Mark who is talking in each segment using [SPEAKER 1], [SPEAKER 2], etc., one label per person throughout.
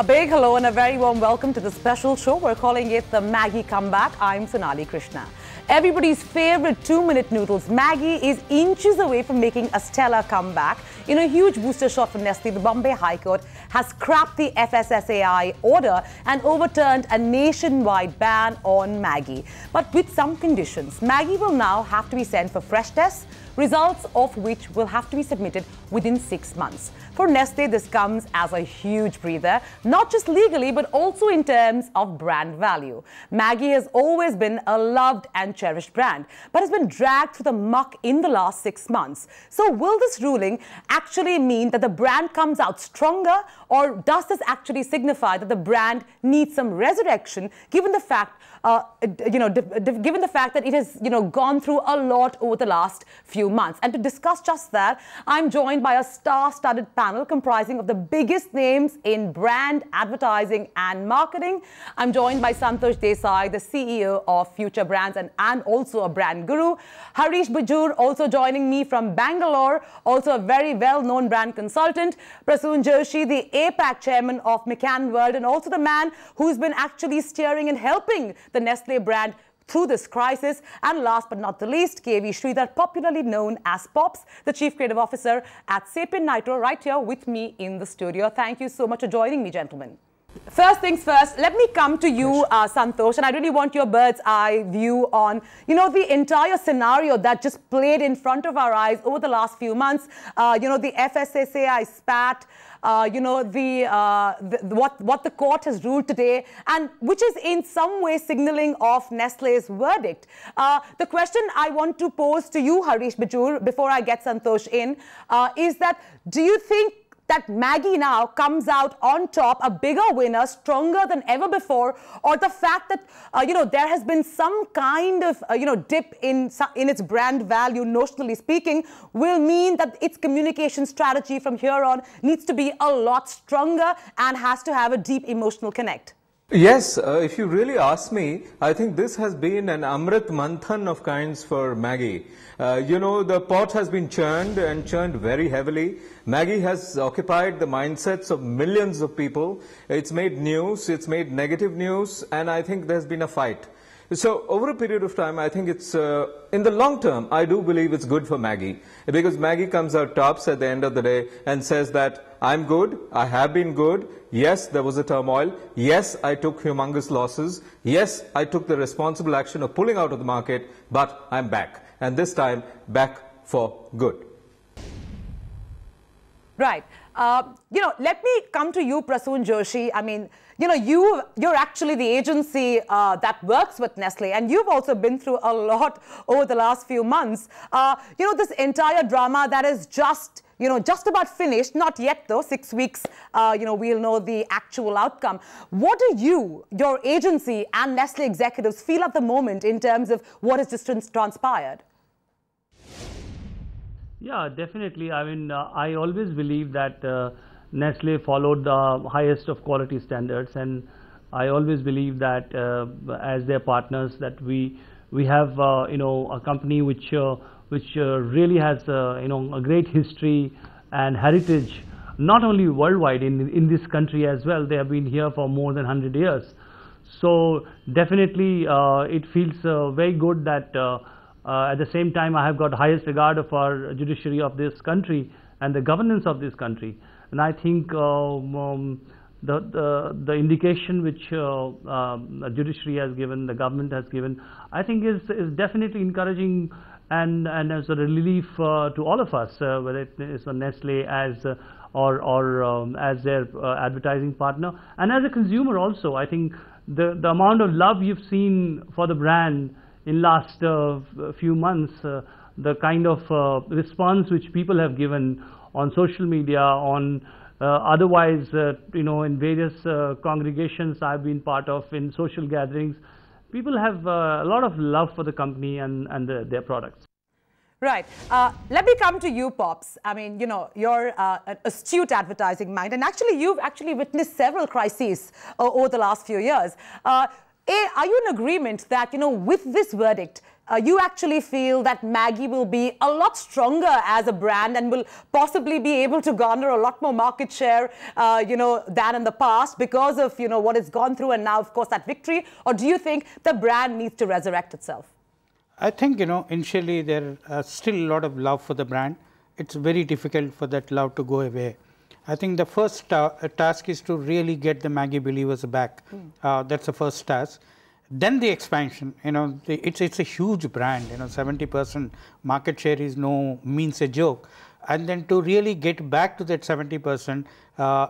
[SPEAKER 1] A big hello and a very warm welcome to the special show. We're calling it the Maggi Comeback. I'm Sonali, Krishna. Everybody's favorite 2-minute noodles, Maggi, is inches away from making a stellar comeback. In a huge booster shot for Nestle, the Bombay High Court has scrapped the FSSAI order and overturned a nationwide ban on Maggi. But with some conditions, Maggi will now have to be sent for fresh tests, results of which will have to be submitted within 6 months. For Nestle, this comes as a huge breather, not just legally, but also in terms of brand value. Maggi has always been a loved and cherished brand, but has been dragged through the muck in the last 6 months. So will this ruling actually mean that the brand comes out stronger, or does this actually signify that the brand needs some resurrection, given the fact given the fact that it has, gone through a lot over the last few months? And to discuss just that, I'm joined by a star-studded panel comprising of the biggest names in brand advertising and marketing. I'm joined by Santosh Desai, the CEO of Futurebrands and also a brand guru. Harish Bijoor also joining me from Bangalore, also a very well-known brand consultant. Prasoon Joshi, the APAC Chairman of McCann World, and also the man who's been actually steering and helping the Nestle brand through this crisis. And last but not the least, Sridhar, popularly known as Pops, the Chief Creative Officer at SapientNitro, right here with me in the studio. Thank you so much for joining me, gentlemen. First things first, let me come to you, Santosh, and I really want your bird's eye view on, the entire scenario that just played in front of our eyes over the last few months. The FSSAI spat, what the court has ruled today, and which is in some way signaling of Nestle's verdict. The question I want to pose to you, Harish Bijoor, before I get Santosh in, is that do you think that Maggi now comes out on top, a bigger winner, stronger than ever before, or the fact that there has been some kind of dip in its brand value, notionally speaking, will mean that its communication strategy from here on needs to be a lot stronger and has to have a deep emotional connect?
[SPEAKER 2] Yes, if you really ask me, I think this has been an Amrit Manthan of kinds for Maggi. The pot has been churned and churned very heavily. Maggi has occupied the mindsets of millions of people. It's made news, it's made negative news, and I think there's been a fight. So over a period of time, I think it's, in the long term, I do believe it's good for Maggi, because Maggi comes out tops at the end of the day and says that I'm good, I have been good, yes, there was a turmoil, yes, I took humongous losses, yes, I took the responsible action of pulling out of the market, but I'm back, and this time back for good.
[SPEAKER 1] Right. Let me come to you, Prasoon Joshi. I mean, you're actually the agency that works with Nestle, and you've also been through a lot over the last few months. This entire drama that is just about finished, not yet though, 6 weeks, we'll know the actual outcome. What do you, your agency and Nestle executives feel at the moment in terms of what has just transpired?
[SPEAKER 3] Yeah, definitely. I mean, I always believe that Nestle followed the highest of quality standards, and I always believe that as their partners, that we have a company which really has a great history and heritage, not only worldwide, in this country as well. They have been here for more than 100 years. So definitely it feels very good that at the same time I have got highest regard of our judiciary of this country and the governance of this country. And I think the indication which the judiciary has given, the government has given, I think is definitely encouraging and as a relief to all of us, whether it is a Nestle or as their advertising partner, and as a consumer also. I think the amount of love you've seen for the brand in last few months, the kind of response which people have given on social media, on otherwise, in various congregations I've been part of, in social gatherings, people have a lot of love for the company and their products.
[SPEAKER 1] Right. Let me come to you, Pops. I mean, you're an astute advertising mind, and actually, you've witnessed several crises over the last few years. Are you in agreement that, with this verdict, you actually feel that Maggi will be a lot stronger as a brand and will possibly be able to garner a lot more market share, than in the past because of, what it's gone through and now, of course, that victory? Or do you think the brand needs to resurrect itself?
[SPEAKER 4] I think, initially there still a lot of love for the brand. It's very difficult for that love to go away. I think the first task is to really get the Maggi believers back. That's the first task. Then the expansion, it's a huge brand, 70% market share is means a joke. And then to really get back to that 70%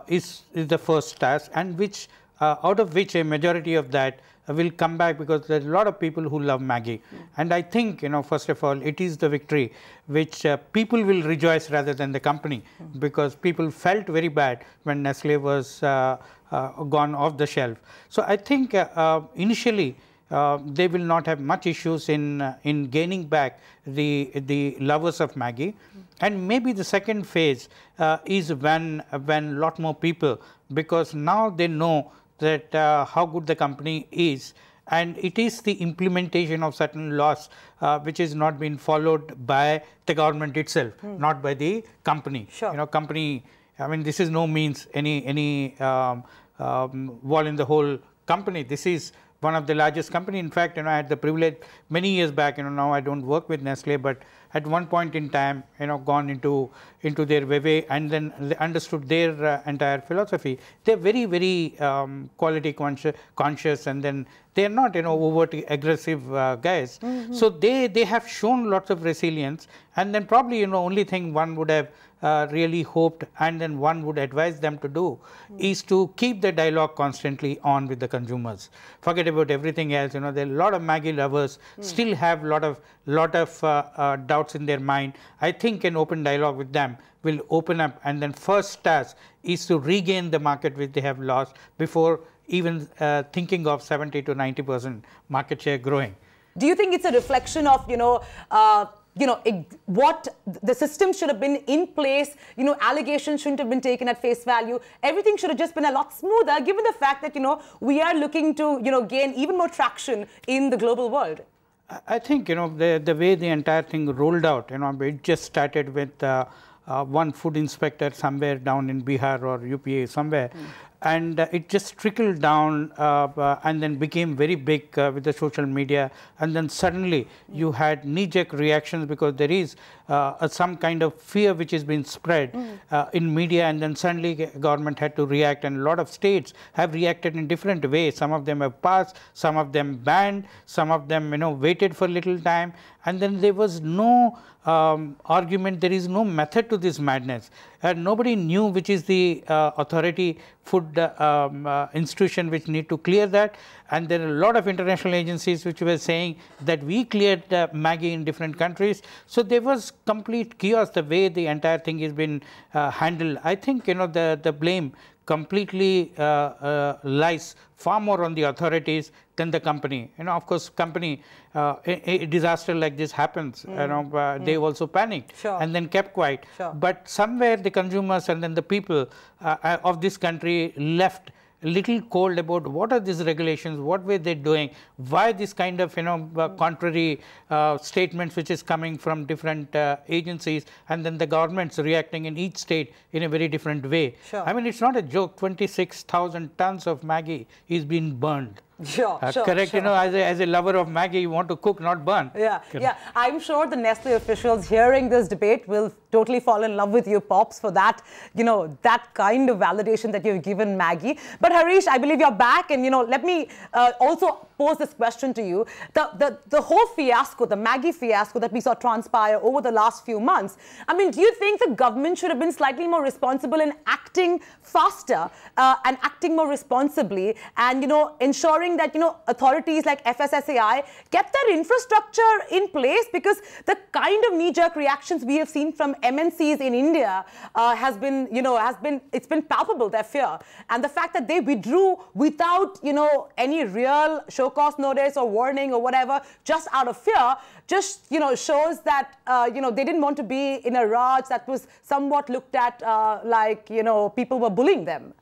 [SPEAKER 4] is the first task, and which out of which a majority of that will come back, because there's a lot of people who love Maggi. And I think, first of all, it is the victory which people will rejoice rather than the company, because people felt very bad when Nestle was gone off the shelf. So I think initially they will not have much issues in gaining back the lovers of Maggi. And maybe the second phase is when a lot more people, because now they know that how good the company is, and it is the implementation of certain laws which is not being followed by the government itself, not by the company.
[SPEAKER 1] Sure.
[SPEAKER 4] Company, I mean, this is no means any wall in the whole company. This is one of the largest company. In fact, I had the privilege many years back, now I don't work with Nestle, but at one point in time, gone into their way, and then they understood their entire philosophy. They're very, very quality conscious, and then they're not, overtly aggressive guys. So they have shown lots of resilience, and then probably, only thing one would have really hoped, and then one would advise them to do, is to keep the dialogue constantly on with the consumers. Forget about everything else. There are a lot of Maggi lovers still have lot of doubts in their mind. I think an open dialogue with them will open up, and then first task is to regain the market which they have lost before even thinking of 70 to 90% market share growing.
[SPEAKER 1] Do you think it's a reflection of, what the system should have been in place, allegations shouldn't have been taken at face value. Everything should have just been a lot smoother, given the fact that, we are looking to, gain even more traction in the global world.
[SPEAKER 4] I think, the way the entire thing rolled out, it just started with one food inspector somewhere down in Bihar or UP somewhere. And it just trickled down and then became very big with the social media. And then suddenly you had knee-jerk reactions, because there is some kind of fear which has been spread in media, and then suddenly government had to react, and a lot of states have reacted in different ways. Some of them have passed, some of them banned, some of them waited for a little time, and then there was no argument, there is no method to this madness. Nobody knew which is the authority food institution which need to clear that, and there are a lot of international agencies which were saying that we cleared Maggi in different countries. So there was complete chaos the way the entire thing has been handled. I think the blame completely lies far more on the authorities than the company. Of course, company, a disaster like this happens, they also panicked and then kept quiet. But somewhere the consumers and then the people of this country left a little cold about what are these regulations, what were they doing, why this kind of contrary statements which is coming from different agencies, and then the governments reacting in each state in a very different way. I mean, it's not a joke. 26,000 tons of Maggi is being burned. Correct. As a lover of Maggi, you want to cook, not burn.
[SPEAKER 1] Yeah. I'm sure the Nestle officials hearing this debate will totally fall in love with you, Pops, for that, that kind of validation that you've given Maggi. But Harish, I believe you're back, and let me also pose this question to you. The whole fiasco, the Maggi fiasco that we saw transpire over the last few months, I mean, do you think the government should have been slightly more responsible in acting faster and acting more responsibly, and ensuring that authorities like FSSAI kept their infrastructure in place? Because the kind of knee-jerk reactions we have seen from MNCs in India has been it's been palpable, their fear, and the fact that they withdrew without any real show cause notice or warning or whatever, just out of fear, just shows that they didn't want to be in a Raj that was somewhat looked at like people were bullying them.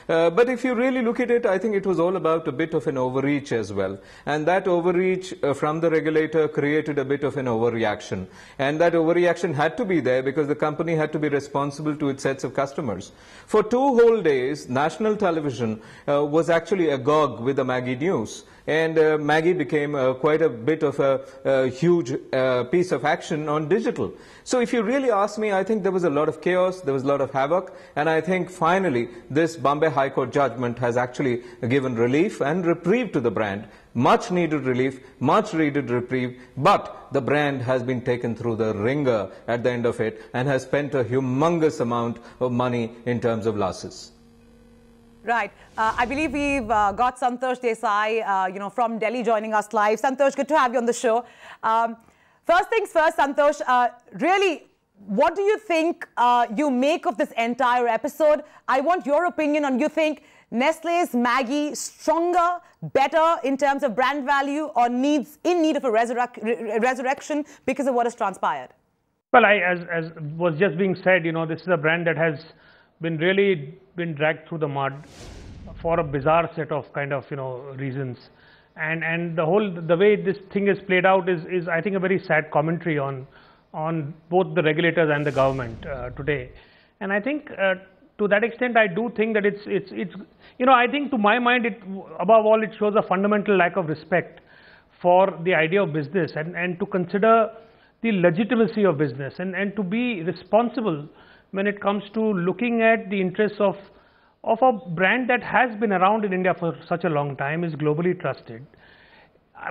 [SPEAKER 2] But if you really look at it, I think it was all about a bit of an overreach as well. And that overreach from the regulator created a bit of an overreaction. And that overreaction had to be there because the company had to be responsible to its sets of customers. For 2 whole days, national television was actually agog with the Maggi news. And Maggi became quite a bit of a huge piece of action on digital. So if you really ask me, I think there was a lot of chaos, there was a lot of havoc, and I think finally this Bombay High Court judgment has actually given relief and reprieve to the brand. Much needed relief, much needed reprieve, but the brand has been taken through the ringer at the end of it and has spent a humongous amount of money in terms of losses.
[SPEAKER 1] Right. I believe we've got Santosh Desai, from Delhi joining us live. Santosh, good to have you on the show. First things first, Santosh, really, what do you think you make of this entire episode? I want your opinion on, you think Nestle's Maggi stronger, better in terms of brand value, or in need of a resurrection because of what has transpired?
[SPEAKER 5] Well, as was just being said, this is a brand that has really been dragged through the mud for a bizarre set of reasons, and the way this thing is played out is I think a very sad commentary on both the regulators and the government today. And I think to that extent I do think that it's I think to my mind above all it shows a fundamental lack of respect for the idea of business and to consider the legitimacy of business and to be responsible when it comes to looking at the interests of a brand that has been around in India for such a long time, is globally trusted.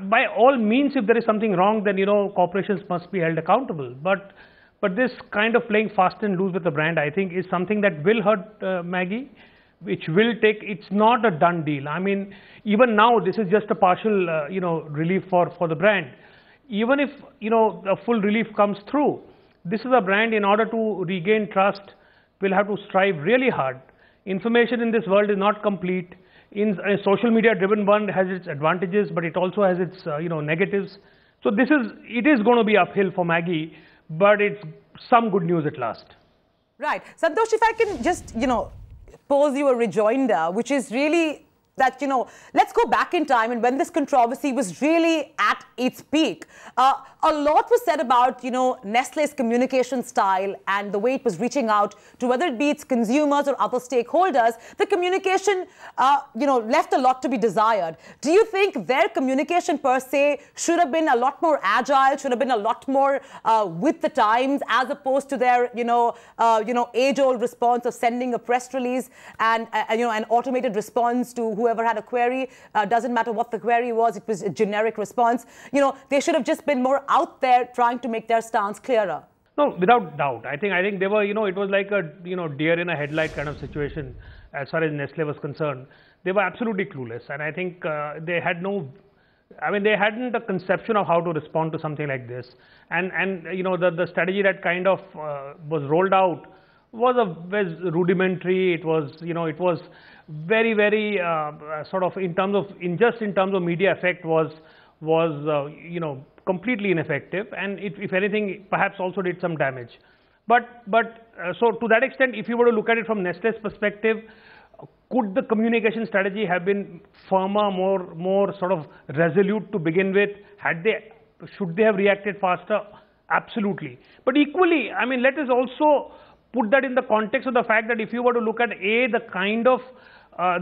[SPEAKER 5] By all means, if there is something wrong, then corporations must be held accountable. But this kind of playing fast and loose with the brand, I think, is something that will hurt Maggi, which will take. It's not a done deal. I mean, even now, this is just a partial, relief for the brand. Even if a full relief comes through, this is a brand, in order to regain trust, will have to strive really hard. Information in this world is not complete. In a social media driven one has its advantages, but it also has its negatives. So it is going to be uphill for Maggi, but it's some good news at last.
[SPEAKER 1] Right. Santosh, if I can just pose you a rejoinder, which is really that, let's go back in time and when this controversy was really at its peak. A lot was said about, Nestle's communication style and the way it was reaching out to whether it be its consumers or other stakeholders. The communication, left a lot to be desired. Do you think their communication per se should have been a lot more agile, should have been a lot more with the times, as opposed to their, age-old response of sending a press release and, an automated response to whoever had a query? Doesn't matter what the query was, it was a generic response. They should have just been more out there trying to make their stance clearer.
[SPEAKER 5] No, without doubt. I think they were, it was like a, deer in a headlight kind of situation as far as Nestle was concerned. They were absolutely clueless, and I think they had they hadn't a conception of how to respond to something like this. And the strategy that kind of was rolled out was rudimentary. It was, it was very, very sort of in terms of media effect was completely ineffective, and if anything, perhaps also did some damage. But so to that extent, if you were to look at it from Nestle's perspective, could the communication strategy have been firmer, more sort of resolute to begin with? Should they have reacted faster? Absolutely. But equally, I mean, let us also put that in the context of the fact that if you were to look at the kind of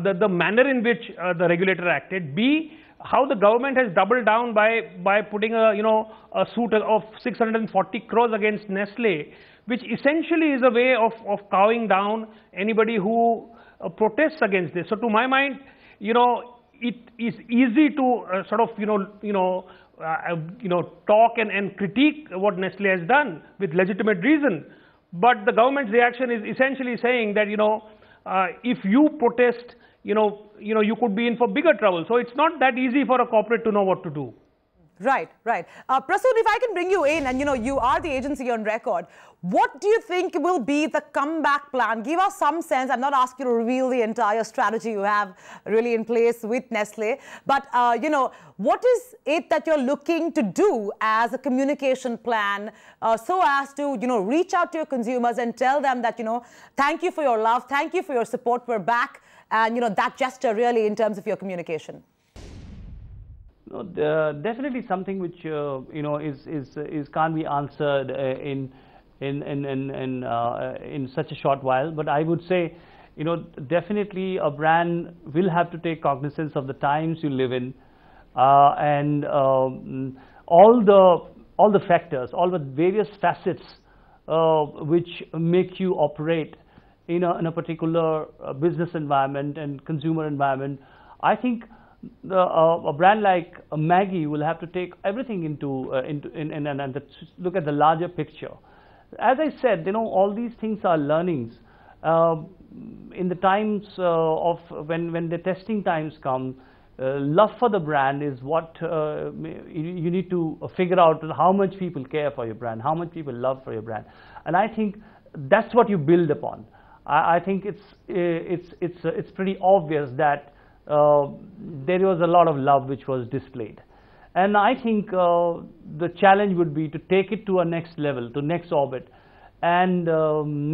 [SPEAKER 5] the manner in which the regulator acted, B, how the government has doubled down by putting a suit of 640 crores against Nestle, which essentially is a way of cowing down anybody who protests against this. So to my mind, it is easy to sort of talk and critique what Nestle has done with legitimate reason, but the government's reaction is essentially saying that if you protest, you could be in for bigger trouble. So it's not that easy for a corporate to know what to do.
[SPEAKER 1] Right, right. Prasoon, if I can bring you in, and you are the agency on record, what do you think will be the comeback plan? Give us some sense. I'm not asking you to reveal the entire strategy you have really in place with Nestle, but what is it that you're looking to do as a communication plan so as to reach out to your consumers and tell them that thank you for your love, thank you for your support, we're back, and that gesture really in terms of your communication?
[SPEAKER 3] No, definitely something which is can't be answered in such a short while. But I would say, definitely a brand will have to take cognizance of the times you live in, and all the factors, all the various facets which make you operate in a particular business environment and consumer environment. I think a brand like Maggi will have to take everything into and look at the larger picture. As I said, all these things are learnings. In the times of when the testing times come, love for the brand is what you need to figure out how much people care for your brand, how much people love for your brand, and I think that's what you build upon. I think it's pretty obvious that there was a lot of love which was displayed, and I think the challenge would be to take it to a next level, to next orbit, and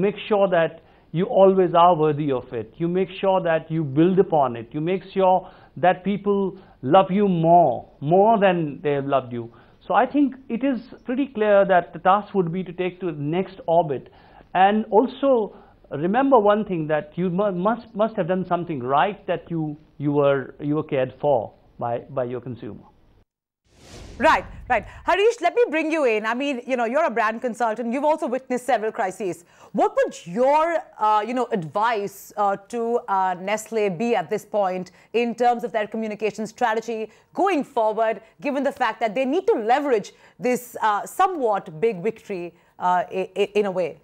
[SPEAKER 3] make sure that you always are worthy of it. You make sure that you build upon it. You make sure that people love you more than they have loved you. So I think it is pretty clear that the task would be to take to the next orbit, and also remember one thing, that you must have done something right, that you were cared for by your consumer.
[SPEAKER 1] Right, right. Harish, let me bring you in. I mean, you're a brand consultant. You've also witnessed several crises. What would your, advice to Nestle be at this point in terms of their communication strategy going forward, given the fact that they need to leverage this somewhat big victory in a way?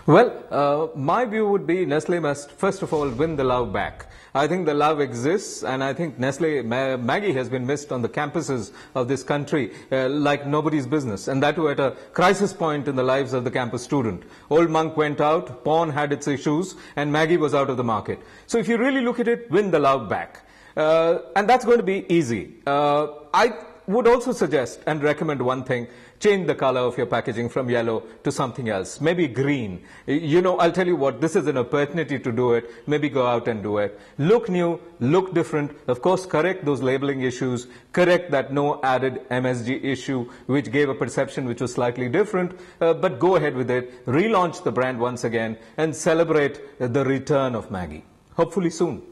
[SPEAKER 2] Well, my view would be Nestle must first of all win the love back. I think the love exists, and I think Maggi has been missed on the campuses of this country like nobody's business, and that too at a crisis point in the lives of the campus student. Old Monk went out, Porn had its issues, and Maggi was out of the market. So if you really look at it, win the love back. And that's going to be easy. I would also suggest and recommend one thing: change the color of your packaging from yellow to something else, maybe green. I'll tell you what, this is an opportunity to do it. Maybe go out and do it. Look new, look different. Of course, correct those labeling issues, correct that no added MSG issue, which gave a perception which was slightly different, but go ahead with it. Relaunch the brand once again and celebrate the return of Maggi, hopefully soon.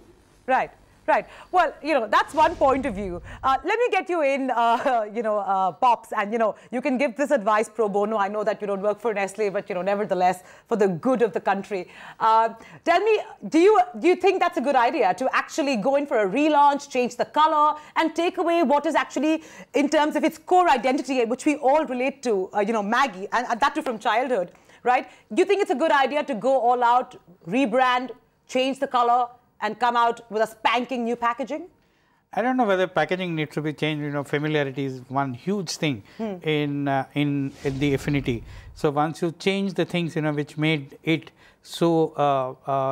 [SPEAKER 1] Right. Right. Well, that's one point of view. Let me get you in, Pops, and, you can give this advice pro bono. I know that you don't work for Nestle, but, nevertheless, for the good of the country. Tell me, do you think that's a good idea to actually go in for a relaunch, change the color, and take away what is actually, in terms of its core identity, which we all relate to, Maggi, and that too from childhood, right? Do you think it's a good idea to go all out, rebrand, change the color, and come out with a spanking new packaging?
[SPEAKER 4] I don't know whether packaging needs to be changed. Familiarity is one huge thing in the affinity. So once you change the things, which made it so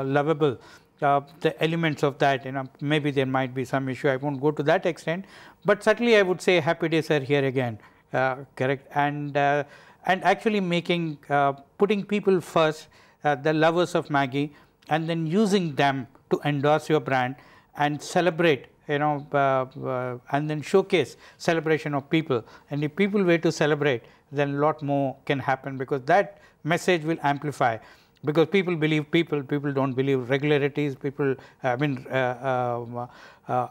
[SPEAKER 4] lovable, the elements of that, maybe there might be some issue. I won't go to that extent, but certainly I would say happy days are here again, correct? And actually making, putting people first, the lovers of Maggi, and then using them to endorse your brand and celebrate, and then showcase celebration of people. And if people were to celebrate, then a lot more can happen, because that message will amplify. Because people believe people don't believe regularities, people,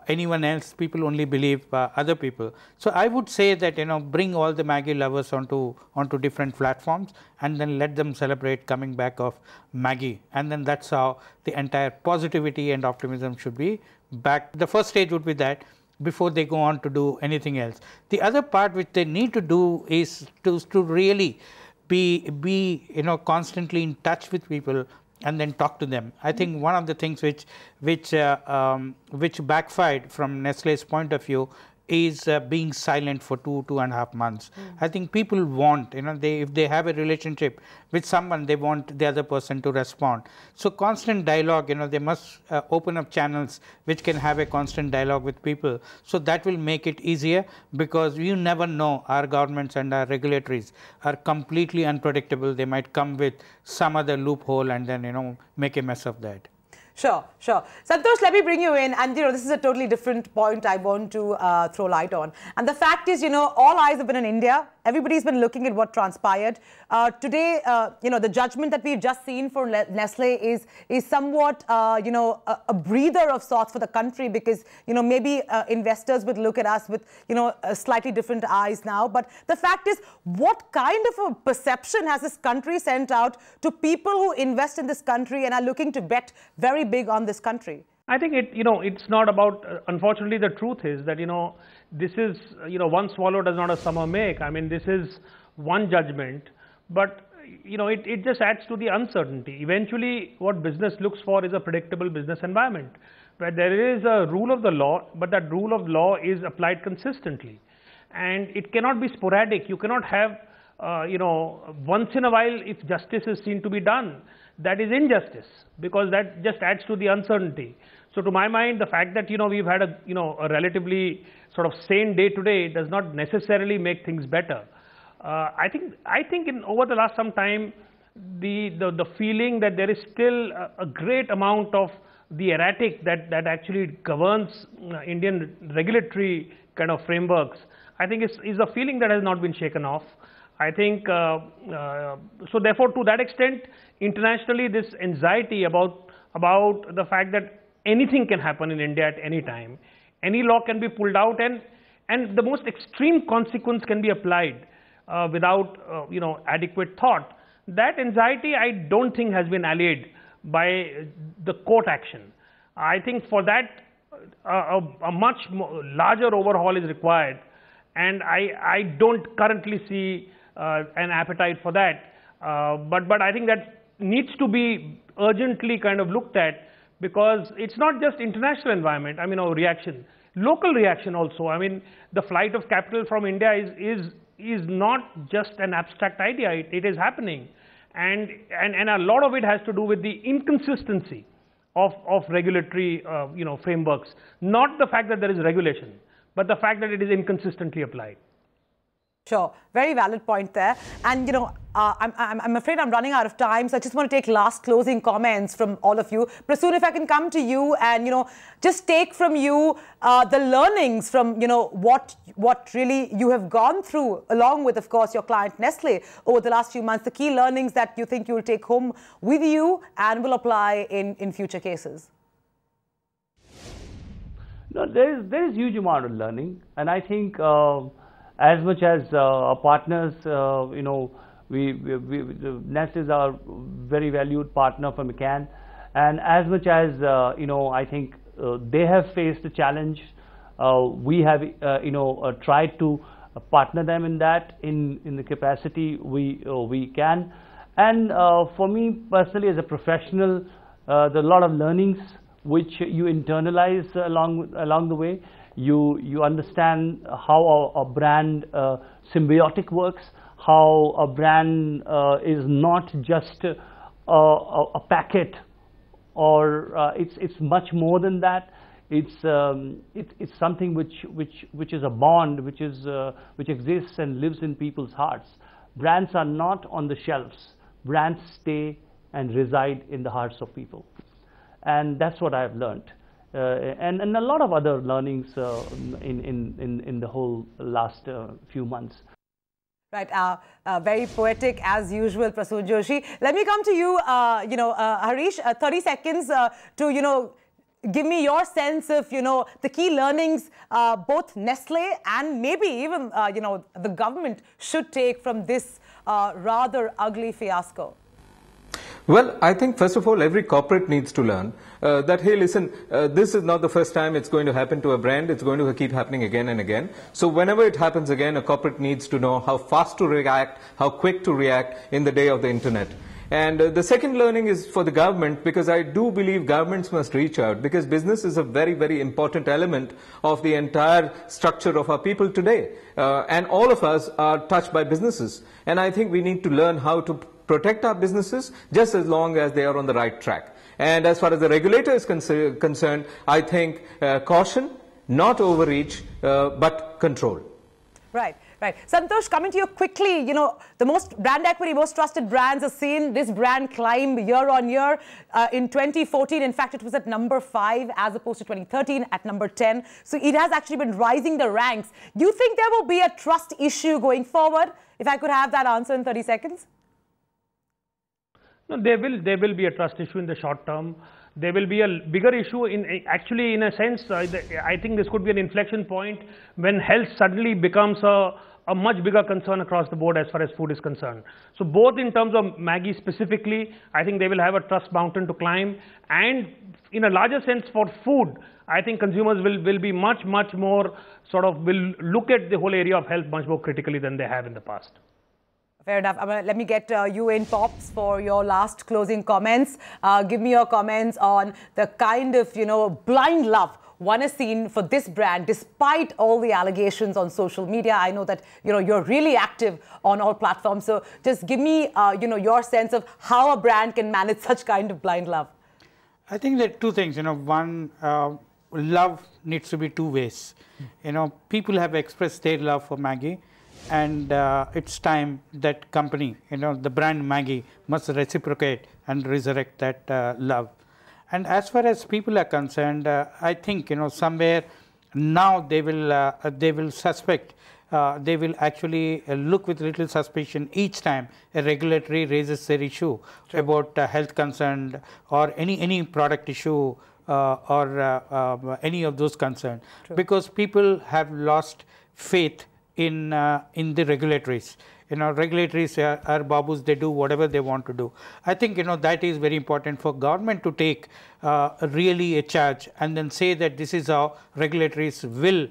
[SPEAKER 4] anyone else, people only believe other people. So I would say that, bring all the Maggi lovers onto different platforms, and then let them celebrate coming back of Maggi. And then that's how the entire positivity and optimism should be back. The first stage would be that, before they go on to do anything else. The other part which they need to do is to really be constantly in touch with people and then talk to them. I think one of the things which backfired from Nestle's point of view is being silent for 2.5 months. I think people want, if they have a relationship with someone, they want the other person to respond. So constant dialogue, they must open up channels which can have a constant dialogue with people. So that will make it easier, because you never know, our governments and our regulatories are completely unpredictable. They might come with some other loophole and then, make a mess of that.
[SPEAKER 1] Sure, sure. Santosh, let me bring you in. And, this is a totally different point I want to throw light on. And the fact is, all eyes have been in India. Everybody's been looking at what transpired. Today, the judgment that we've just seen for Nestle is somewhat, a breather of sorts for the country, because, maybe investors would look at us with, slightly different eyes now. But the fact is, what kind of a perception has this country sent out to people who invest in this country and are looking to bet very big on this country?
[SPEAKER 5] I think it's not about, unfortunately, the truth is that, this is, one swallow does not a summer make. I mean, this is one judgment, but, it just adds to the uncertainty. Eventually, what business looks for is a predictable business environment, where there is a rule of the law, but that rule of law is applied consistently. And it cannot be sporadic. You cannot have, once in a while, if justice is seen to be done, that is injustice, because that just adds to the uncertainty. So to my mind, the fact that, we've had a relatively sort of sane day today does not necessarily make things better. I think over the last some time, the feeling that there is still a great amount of the erratic that actually governs Indian regulatory kind of frameworks, I think is a feeling that has not been shaken off. I think, so therefore, to that extent, internationally, this anxiety about the fact that anything can happen in India at any time, any law can be pulled out, and the most extreme consequence can be applied without, adequate thought. That anxiety, I don't think has been allayed by the court action. I think for that, a much larger overhaul is required, and I don't currently see an appetite for that. But I think that needs to be urgently kind of looked at, because it's not just international environment, reaction, local reaction also. I mean, the flight of capital from India is not just an abstract idea, it is happening. And a lot of it has to do with the inconsistency of regulatory frameworks, not the fact that there is regulation, but the fact that it is inconsistently applied.
[SPEAKER 1] Sure, very valid point there. And I'm afraid I'm running out of time, so I just want to take last closing comments from all of you. Prasoon, if I can come to you and just take from you the learnings from what really you have gone through, along with, of course, your client Nestle over the last few months. The key learnings that you think you will take home with you and will apply in future cases.
[SPEAKER 3] No, there is huge amount of learning, and I think. As much as our partners, Nestle is our very valued partner for McCann, and as much as I think they have faced a challenge, we have tried to partner them in that in the capacity we can. And for me personally, as a professional, there are a lot of learnings which you internalize along the way. You understand how a brand symbiotic works, how a brand is not just a packet, or it's much more than that. It's something which is a bond, which exists and lives in people's hearts. Brands are not on the shelves. Brands stay and reside in the hearts of people, and that's what I've learned. And a lot of other learnings in the whole last few months.
[SPEAKER 1] Right, very poetic as usual, Prasoon Joshi. Let me come to you, Harish. 30 seconds to give me your sense of the key learnings both Nestle and maybe even the government should take from this rather ugly fiasco.
[SPEAKER 2] Well, I think first of all, every corporate needs to learn that, hey, listen, this is not the first time it's going to happen to a brand. It's going to keep happening again and again. So whenever it happens again, a corporate needs to know how fast to react, how quick to react in the day of the internet. And the second learning is for the government, because I do believe governments must reach out, because business is a very, very important element of the entire structure of our people today. And all of us are touched by businesses. And I think we need to learn how to protect our businesses just as long as they are on the right track. And as far as the regulator is concerned, I think caution, not overreach, but control.
[SPEAKER 1] Right, right. Santosh, coming to you quickly, you know, the most brand equity, most trusted brands have seen this brand climb year on year. In 2014, in fact, it was at number 5 as opposed to 2013 at number 10. So it has actually been rising the ranks. Do you think there will be a trust issue going forward? If I could have that answer in 30 seconds.
[SPEAKER 5] No, there will be a trust issue in the short term. There will be a bigger issue actually in a sense. I think this could be an inflection point when health suddenly becomes a much bigger concern across the board as far as food is concerned. So both in terms of Maggi specifically, I think they will have a trust mountain to climb, and in a larger sense for food, I think consumers will be much more will look at the whole area of health much more critically than they have in the past.
[SPEAKER 1] Fair enough. Let me get you in, Pops, for your last closing comments. Give me your comments on the kind of, you know, blind love one has seen for this brand, despite all the allegations on social media. I know that, you know, you're really active on all platforms. So just give me, you know, your sense of how a brand can manage such kind of blind love.
[SPEAKER 4] I think there are two things. You know, one, love needs to be two ways. You know, people have expressed their love for Maggi. And it's time that company, you know, the brand Maggi must reciprocate and resurrect that love. And as far as people are concerned, I think, you know, somewhere now they will suspect, they will actually look with little suspicion each time a regulatory raises their issue about health concern or any product issue or any of those concerns, because people have lost faith in the regulatories. You know, regulatories are babus, they do whatever they want to do. I think, you know, that is very important for government to take really a charge and then say that this is how regulatories will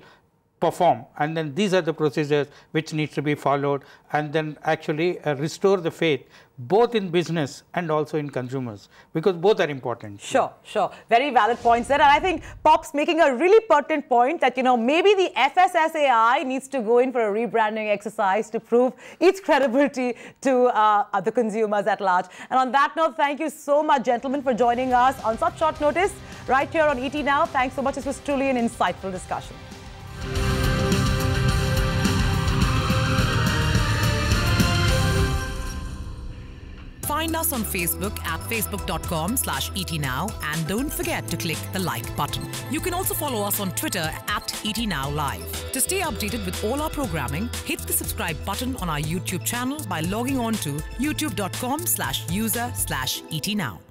[SPEAKER 4] perform, and then these are the procedures which needs to be followed, and then actually restore the faith both in business and also in consumers, because both are important.
[SPEAKER 1] Sure, sure. Very valid points there. And I think Pop's making a really pertinent point that, you know, maybe the FSSAI needs to go in for a rebranding exercise to prove its credibility to the consumers at large. And on that note, thank you so much, gentlemen, for joining us on such short notice right here on ET Now. Thanks so much. This was truly an insightful discussion.
[SPEAKER 6] Find us on Facebook at facebook.com/ETNow, and don't forget to click the like button. You can also follow us on Twitter at ETNowLive. To stay updated with all our programming, hit the subscribe button on our YouTube channel by logging on to youtube.com/user/ETNow.